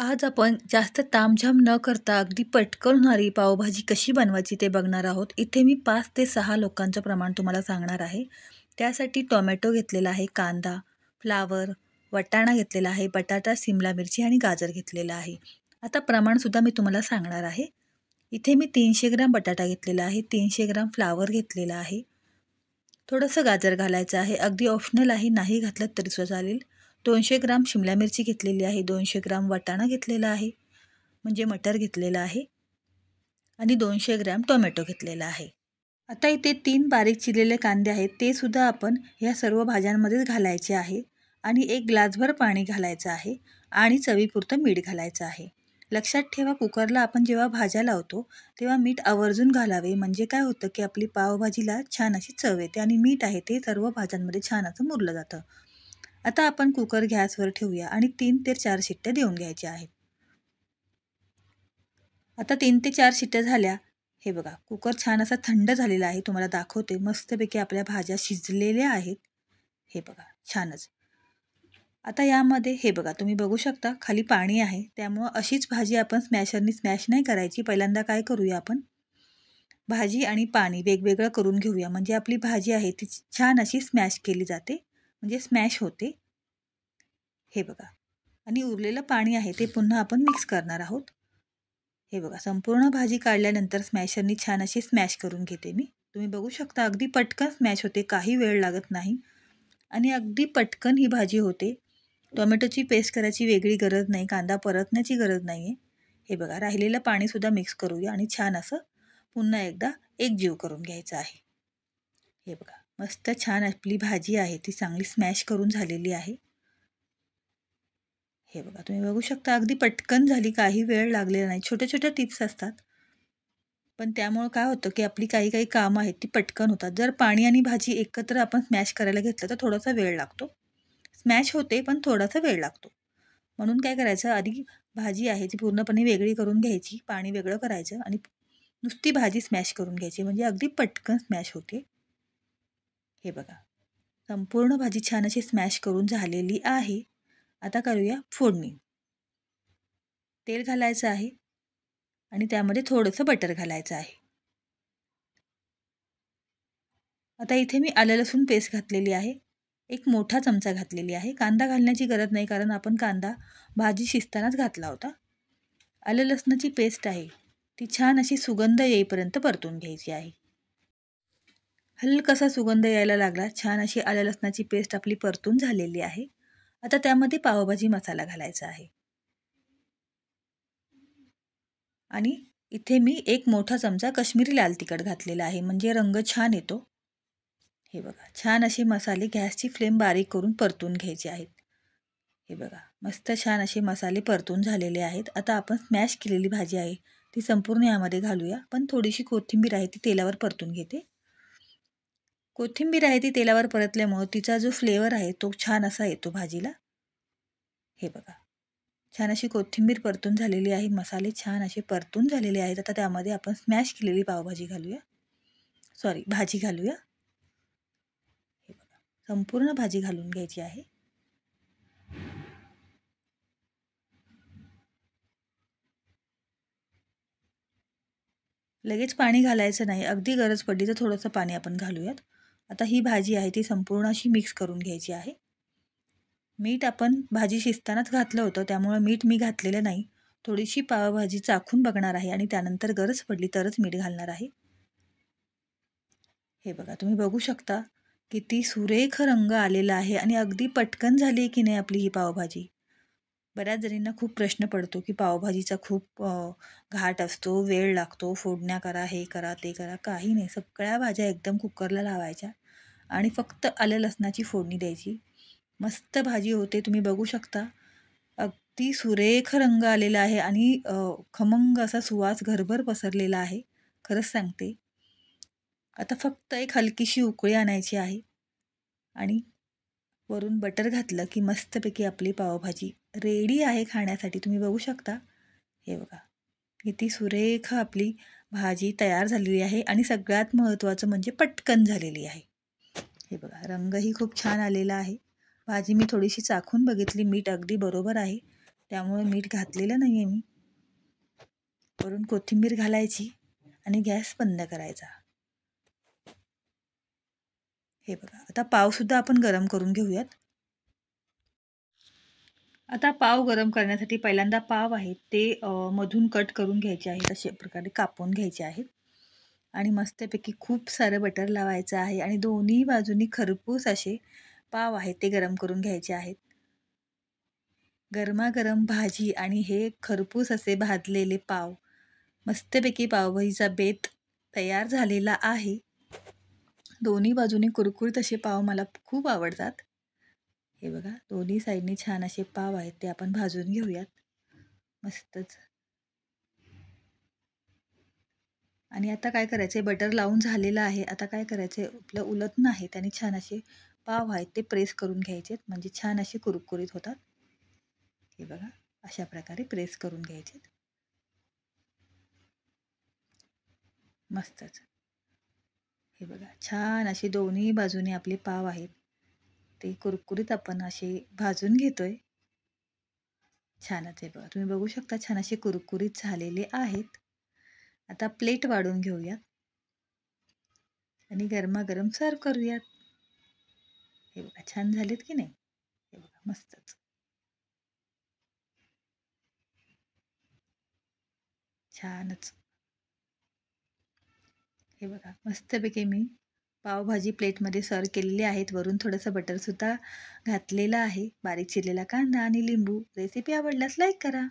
आज आपण जास्त तामझाम न करता अगदी पटकन होणारी पावभाजी कशी बनवायची ते बघणार आहोत. इथे मी 5 ते 6 लोकांचं प्रमाण तुम्हाला सांगणार आहे. त्यासाठी टोमॅटो घेतलेला आहे, कांदा, फ्लावर, वाटाणा घेतलेला आहे, बटाटा, सिमला मिरची आणि गाजर घेतलेलं आहे. आता प्रमाणसुद्धा मी तुम्हाला सांगणार आहे. इथे मी 300 ग्राम बटाटा घेतलेला आहे, 300 ग्राम फ्लावर घेतलेला आहे, थोडंसं गाजर घालायचं आहे. अगदी ऑप्शनल आहे, नाही घातलं तरीसुद्धा चालेल. 200 ग्राम शिमला मिरची घेतलेली आहे, 200 ग्राम वाटाणा घेतलेला आहे म्हणजे मटर घेतलेला आहे आणि 200 ग्रॅम टोमॅटो घेतलेला आहे. आता इथे 3 बारीक चिरलेले कांदे आहेत, ते सुद्धा आपण ह्या सर्व भाज्यांमध्येच घालायचे आहे आणि 1 ग्लासभर पाणी घालायचं आहे आणि चवीपुरतं मीठ घालायचं आहे. लक्षात ठेवा, कुकरला आपण जेव्हा भाज्या लावतो तेव्हा मीठ आवर्जून घालावे, म्हणजे काय होतं की आपली पावभाजीला छान अशी चव येते आणि मीठ आहे ते सर्व भाज्यांमध्ये छान असं मुरलं जातं. आता आपण कुकर गॅसवर ठेवूया आणि 3 ते 4 शिट्ट्या देऊन घ्यायच्या आहेत. आता 3 ते 4 शिट्ट्या झाल्या. हे बघा, कुकर छान असा थंड झालेला आहे. तुम्हाला दाखवते, मस्तपैकी आपल्या भाज्या शिजलेल्या आहेत. हे बघा, छानच. आता यामध्ये हे बघा, तुम्ही बघू शकता खाली पाणी आहे. त्यामुळं अशीच भाजी आपण स्मॅशरनी स्मॅश नाही करायची. पहिल्यांदा काय करूया, आपण भाजी आणि पाणी वेगवेगळं करून घेऊया, म्हणजे आपली भाजी आहे ती छान अशी स्मॅश केली जाते, म्हणजे स्मॅश होते. हे बघा, आणि उरलेलं पाणी आहे ते पुन्हा आपण मिक्स करणार आहोत. हे बघा, संपूर्ण भाजी काढल्यानंतर स्मॅशरनी छान अशी स्मॅश करून घेते मी. तुम्ही बघू शकता अगदी पटकन स्मॅश होते, काही वेळ लागत नाही आणि अगदी पटकन ही भाजी होते. टोमॅटोची पेस्ट करायची वेगळी गरज नाही, कांदा परतण्याची गरज नाही आहे. हे बघा, राहिलेलं पाणीसुद्धा मिक्स करूया आणि छान असं पुन्हा एकदा एकजीव करून घ्यायचं आहे. हे बघा, मस्त छान आपली भाजी आहे ती चांगली स्मॅश करून झालेली आहे. हे बघा, तुम्ही बघू शकता अगदी पटकन झाली, काही वेळ लागलेला नाही. छोट्या छोट्या टिप्स असतात, पण त्यामुळं काय होतं की आपली काही काही कामं आहेत ती पटकन होतात. जर पाणी आणि भाजी एकत्र आपण स्मॅश करायला घेतलं तर थोडासा वेळ लागतो. स्मॅश होते पण थोडासा वेळ लागतो. म्हणून काय करायचं, आधी भाजी आहे ती पूर्णपणे वेगळी करून घ्यायची, पाणी वेगळं करायचं आणि नुसती भाजी स्मॅश करून घ्यायची, म्हणजे अगदी पटकन स्मॅश होते. हे बघा, संपूर्ण भाजी छान अशी स्मॅश करून झालेली आहे. आता करूया फोडणी. तेल घालायचं आहे आणि त्यामध्ये थोडंसं बटर घालायचं आहे. आता इथे मी आलं लसूण पेस्ट घातलेली आहे. 1 मोठा चमचा घातलेली आहे. कांदा घालण्याची गरज नाही, कारण आपण कांदा भाजी शिजतानाच घातला होता. आलं लसणाची पेस्ट आहे ती छान अशी सुगंध येईपर्यंत परतून घ्यायची आहे. हलकासा सुगंध यायला लागला, छान अशी आलं लसणाची पेस्ट आपली परतून झालेली आहे. आता त्यामध्ये पावभाजी मसाला घालायचा आहे आणि इथे मी 1 मोठा चमचा काश्मीरी लाल तिखट घातलेला आहे, म्हणजे रंग छान येतो. हे बघा, छान असे मसाले गॅसची फ्लेम बारीक करून परतून घ्यायचे आहेत. हे बघा, मस्त छान असे मसाले परतून झालेले आहेत. आता आपण स्मॅश केलेली भाजी आहे ती संपूर्ण यामध्ये घालूया, पण थोडीशी कोथिंबीर आहे ती तेलावर परतून घेते. कोथिंबीर आहे ती तेलावर परतल्यामुळं तिचा जो फ्लेवर आहे तो छान असा येतो भाजीला. हे बघा, छान अशी कोथिंबीर परतून झालेली आहे, मसाले छान असे परतून झालेले आहेत. आता त्यामध्ये आपण स्मॅश केलेली पावभाजी घालूया, भाजी घालूया. हे बघा, संपूर्ण भाजी घालून घ्यायची आहे. लगेच पाणी घालायचं नाही, अगदी गरज पडली तर थोडंसं पाणी आपण घालूयात. आता ही भाजी आहे ती संपूर्ण अशी मिक्स करून घ्यायची आहे. मीठ आपण भाजी शिजतानाच घातलं होतं, त्यामुळे मीठ मी घातलेलं नाही. थोडीशी पावभाजी चाखून बघणार आहे आणि त्यानंतर गरज पडली तरच मीठ घालणार आहे. हे बघा, तुम्ही बघू शकता किती सुरेख रंग आलेला आहे आणि अगदी पटकन झाली की नाही आपली ही पावभाजी. बऱ्याच जणींना खूप प्रश्न पडतो की पावभाजीचा खूप घाट असतो, वेळ लागतो, फोडण्या करा, हे करा, ते करा. काही नाही, सगळ्या भाज्या एकदम कुकरला लावायच्या आणि फक्त आलं लसणाची फोडणी द्यायची. मस्त भाजी होते, तुम्ही बघू शकता. अगदी सुरेख रंग आलेला आहे आणि खमंग असा सुवास घरभर पसरलेला आहे. खरंच सांगते. आता फक्त एक हलकीशी उकळी आणायची आहे आणि वरून बटर घातलं की मस्तपैकी आपली पावभाजी रेडी आहे खाण्यासाठी. तुम्ही बघू शकता. हे बघा, किती सुरेख आपली भाजी तयार झालेली आहे आणि सगळ्यात महत्त्वाचं म्हणजे पटकन झालेली आहे. हे बघा, रंगही खूप छान आलेला आहे. भाजी मी थोडीशी चाखून बघितली, मीठ अगदी बरोबर आहे. त्यामुळे मीठ घातलेलं नाही आहे मी. वरून कोथिंबीर घालायची आणि गॅस बंद करायचा. हे बघा, आता पावसुद्धा आपण गरम करून घेऊयात. आता पाव गरम करण्यासाठी पहिल्यांदा पाव आहेत ते मधून कट करून घ्यायचे आहेत, अशा प्रकारे कापून घ्यायचे आहेत. आणि मस्तपैकी खूप सारं बटर लावायचं आहे आणि दोन्ही बाजूनी खरपूस असे पाव आहेत ते गरम करून घ्यायचे आहेत. गरमागरम भाजी आणि हे खरपूस असे भाजलेले पाव, मस्तपैकी पावभाजीचा बेत तयार झालेला आहे. दोन्ही बाजूनी कुरकुरीत असे पाव मला खूप आवडतात. हे बघा, दोन्ही साईडनी छान असे पाव आहेत ते आपण भाजून घेऊयात मस्तच. आणि आता काय करायचं बटर लावून झालेलं आहे. आता काय करायचं आपलं उलटणं आहे त्याने छान असे पाव आहेत ते प्रेस करून घ्यायचे, म्हणजे छान असे कुरकुरीत होतात. हे बघा, अशा प्रकारे प्रेस करून घ्यायचे मस्तच. हे बघा, छान असे दोन्ही बाजूने आपले पाव आहेत ते कुरकुरीत आपण असे भाजून घेतोय. छानच आहे बघा, तुम्ही बघू शकता छान असे कुरकुरीत झालेले आहेत. आता प्लेट वाढून घेऊयात आणि गरमागरम सर्व करूयात. हे बघा, छान झालेत की नाही? हे बघा, मस्तच. छानच. हे बघा, मस्तपैकी मी पावभाजी प्लेटमध्ये सर्व केलेली आहेत. वरून थोडंसं बटरसुद्धा घातलेलं आहे. बारीक चिरलेला कांदा आणि लिंबू. रेसिपी आवडल्यास लाईक करा.